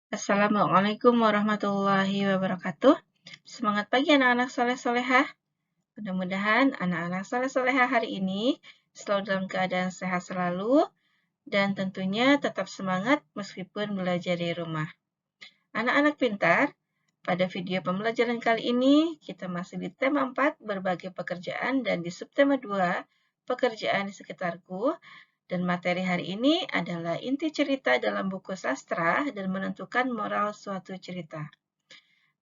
Assalamualaikum warahmatullahi wabarakatuh. Semangat pagi anak-anak soleh-solehah. Mudah-mudahan anak-anak soleh-solehah hari ini selalu dalam keadaan sehat selalu dan tentunya tetap semangat meskipun belajar di rumah. Anak-anak pintar, pada video pembelajaran kali ini kita masih di tema 4 berbagai pekerjaan dan di subtema 2 pekerjaan di sekitarku. Dan materi hari ini adalah inti cerita dalam buku sastra dan menentukan moral suatu cerita.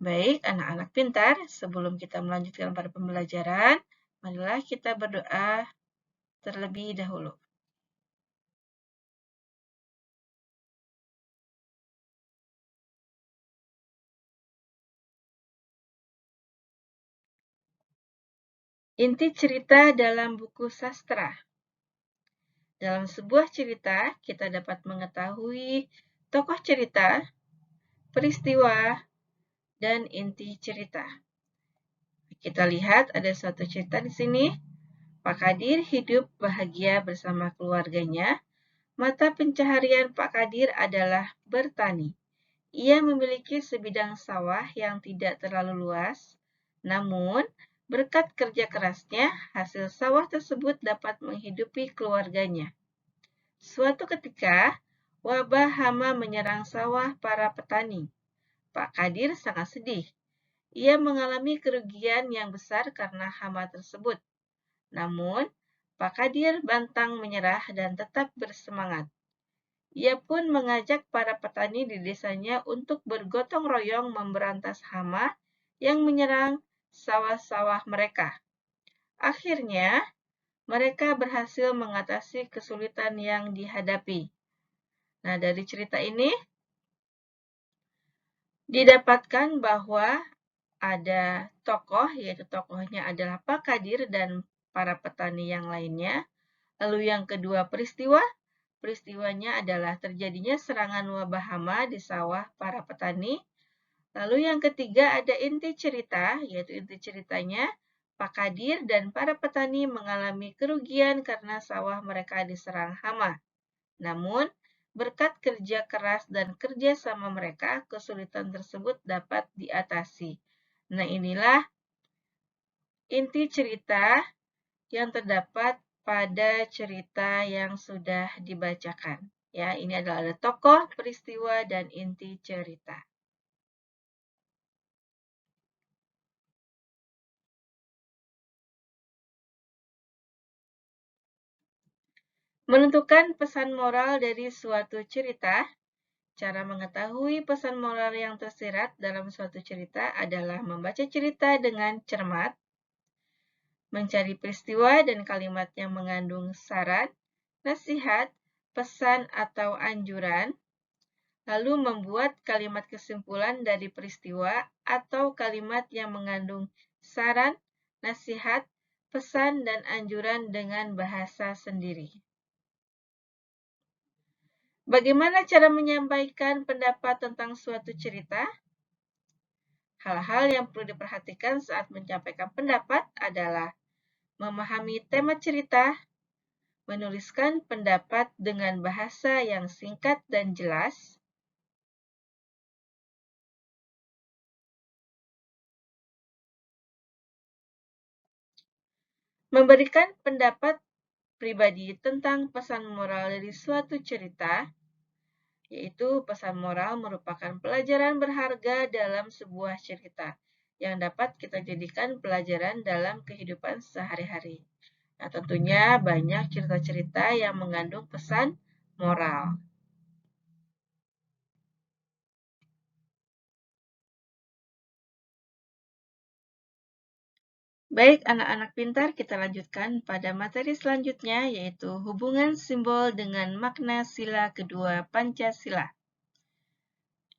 Baik, anak-anak pintar, sebelum kita melanjutkan pada pembelajaran, marilah kita berdoa terlebih dahulu. Inti cerita dalam buku sastra. Dalam sebuah cerita, kita dapat mengetahui tokoh cerita, peristiwa, dan inti cerita. Kita lihat ada suatu cerita di sini. Pak Kadir hidup bahagia bersama keluarganya. Mata pencaharian Pak Kadir adalah bertani. Ia memiliki sebidang sawah yang tidak terlalu luas, namun berkat kerja kerasnya, hasil sawah tersebut dapat menghidupi keluarganya. Suatu ketika, wabah hama menyerang sawah para petani. Pak Kadir sangat sedih. Ia mengalami kerugian yang besar karena hama tersebut. Namun, Pak Kadir pantang menyerah dan tetap bersemangat. Ia pun mengajak para petani di desanya untuk bergotong royong memberantas hama yang menyerang sawah-sawah mereka. Akhirnya, mereka berhasil mengatasi kesulitan yang dihadapi. Nah, dari cerita ini didapatkan bahwa ada tokoh, yaitu tokohnya adalah Pak Kadir dan para petani yang lainnya. Lalu yang kedua peristiwa. Peristiwanya adalah terjadinya serangan wabah hama di sawah para petani. Lalu yang ketiga ada inti cerita, yaitu inti ceritanya Pak Kadir dan para petani mengalami kerugian karena sawah mereka diserang hama. Namun, berkat kerja keras dan kerja sama mereka, kesulitan tersebut dapat diatasi. Nah, inilah inti cerita yang terdapat pada cerita yang sudah dibacakan. Ya, ini adalah ada tokoh, peristiwa, dan inti cerita. Menentukan pesan moral dari suatu cerita. Cara mengetahui pesan moral yang tersirat dalam suatu cerita adalah membaca cerita dengan cermat, mencari peristiwa dan kalimat yang mengandung saran, nasihat, pesan, atau anjuran, lalu membuat kalimat kesimpulan dari peristiwa atau kalimat yang mengandung saran, nasihat, pesan, dan anjuran dengan bahasa sendiri. Bagaimana cara menyampaikan pendapat tentang suatu cerita? Hal-hal yang perlu diperhatikan saat menyampaikan pendapat adalah memahami tema cerita, menuliskan pendapat dengan bahasa yang singkat dan jelas, memberikan pendapat pribadi tentang pesan moral dari suatu cerita, yaitu pesan moral merupakan pelajaran berharga dalam sebuah cerita yang dapat kita jadikan pelajaran dalam kehidupan sehari-hari. Nah, tentunya banyak cerita-cerita yang mengandung pesan moral. Baik, anak-anak pintar, kita lanjutkan pada materi selanjutnya, yaitu hubungan simbol dengan makna sila kedua Pancasila.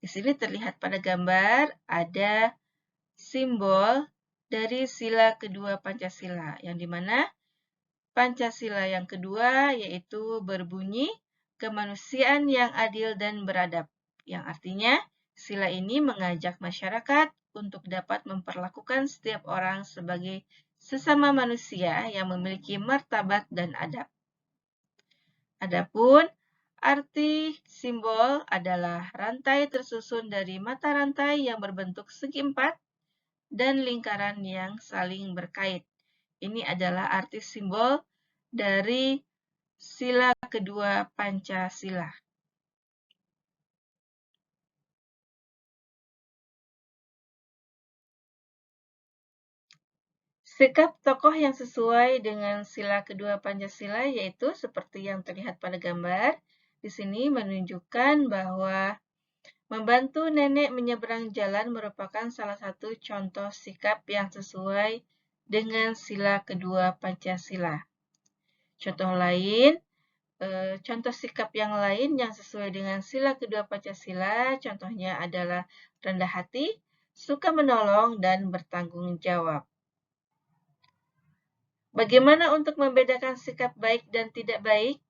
Di sini terlihat pada gambar ada simbol dari sila kedua Pancasila, yang dimana Pancasila yang kedua yaitu berbunyi kemanusiaan yang adil dan beradab, yang artinya sila ini mengajak masyarakat untuk dapat memperlakukan setiap orang sebagai sesama manusia yang memiliki martabat dan adab. Adapun Arti simbol adalah rantai tersusun dari mata rantai yang berbentuk segi empat dan lingkaran yang saling berkait. Ini adalah arti simbol dari sila kedua Pancasila. Sikap tokoh yang sesuai dengan sila kedua Pancasila yaitu seperti yang terlihat pada gambar. Di sini menunjukkan bahwa membantu nenek menyeberang jalan merupakan salah satu contoh sikap yang sesuai dengan sila kedua Pancasila. Contoh lain, contoh sikap yang lain yang sesuai dengan sila kedua Pancasila, contohnya adalah rendah hati, suka menolong, dan bertanggung jawab. Bagaimana untuk membedakan sikap baik dan tidak baik?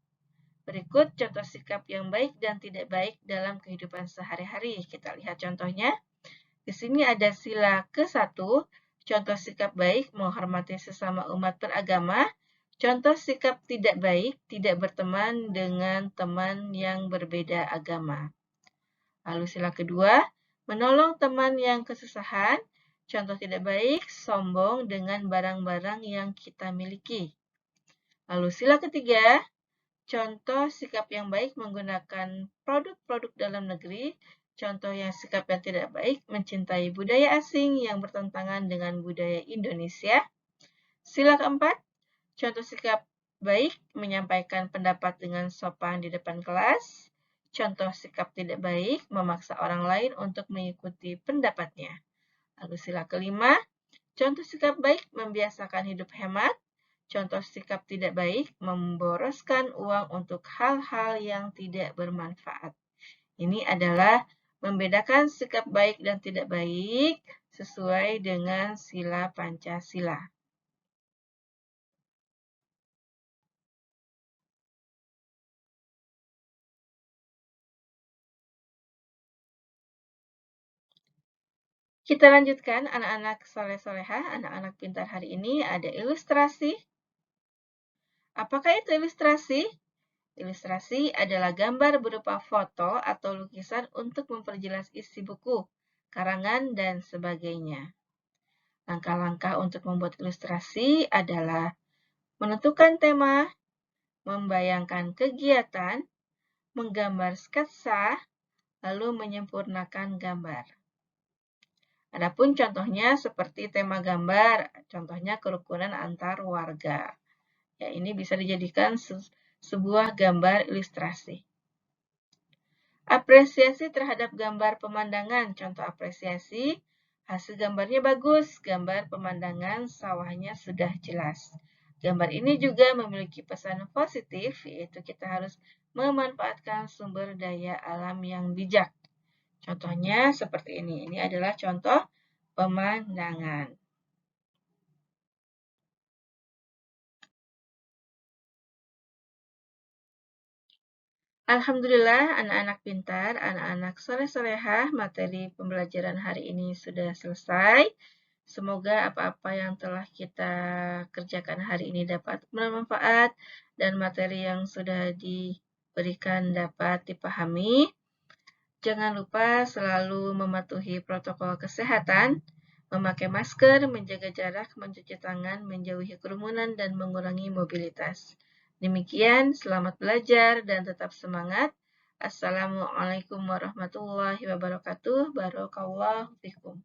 Berikut contoh sikap yang baik dan tidak baik dalam kehidupan sehari-hari. Kita lihat contohnya. Di sini ada sila ke-1, contoh sikap baik menghormati sesama umat beragama. Contoh sikap tidak baik, tidak berteman dengan teman yang berbeda agama. Lalu sila kedua, menolong teman yang kesusahan. Contoh tidak baik, sombong dengan barang-barang yang kita miliki. Lalu sila ketiga, contoh sikap yang baik menggunakan produk-produk dalam negeri. Contoh yang sikap yang tidak baik, mencintai budaya asing yang bertentangan dengan budaya Indonesia. Sila keempat, contoh sikap baik menyampaikan pendapat dengan sopan di depan kelas. Contoh sikap tidak baik memaksa orang lain untuk mengikuti pendapatnya. Lalu sila kelima, contoh sikap baik membiasakan hidup hemat. Contoh sikap tidak baik memboroskan uang untuk hal-hal yang tidak bermanfaat. Ini adalah membedakan sikap baik dan tidak baik sesuai dengan sila Pancasila. Kita lanjutkan anak-anak soleh-soleha, anak-anak pintar hari ini ada ilustrasi. Apakah itu ilustrasi? Ilustrasi adalah gambar berupa foto atau lukisan untuk memperjelas isi buku, karangan, dan sebagainya. Langkah-langkah untuk membuat ilustrasi adalah menentukan tema, membayangkan kegiatan, menggambar sketsa, lalu menyempurnakan gambar. Adapun contohnya seperti tema gambar, contohnya kerukunan antar warga. Ya, ini bisa dijadikan sebuah gambar ilustrasi. Apresiasi terhadap gambar pemandangan. Contoh apresiasi, hasil gambarnya bagus, gambar pemandangan sawahnya sudah jelas. Gambar ini juga memiliki pesan positif, yaitu kita harus memanfaatkan sumber daya alam yang bijak. Contohnya seperti ini. Ini adalah contoh pemandangan. Alhamdulillah, anak-anak pintar, anak-anak soleh-solehah, materi pembelajaran hari ini sudah selesai. Semoga apa-apa yang telah kita kerjakan hari ini dapat bermanfaat dan materi yang sudah diberikan dapat dipahami. Jangan lupa selalu mematuhi protokol kesehatan, memakai masker, menjaga jarak, mencuci tangan, menjauhi kerumunan, dan mengurangi mobilitas. Demikian, selamat belajar dan tetap semangat. Assalamualaikum warahmatullahi wabarakatuh. Barakallahu fikum.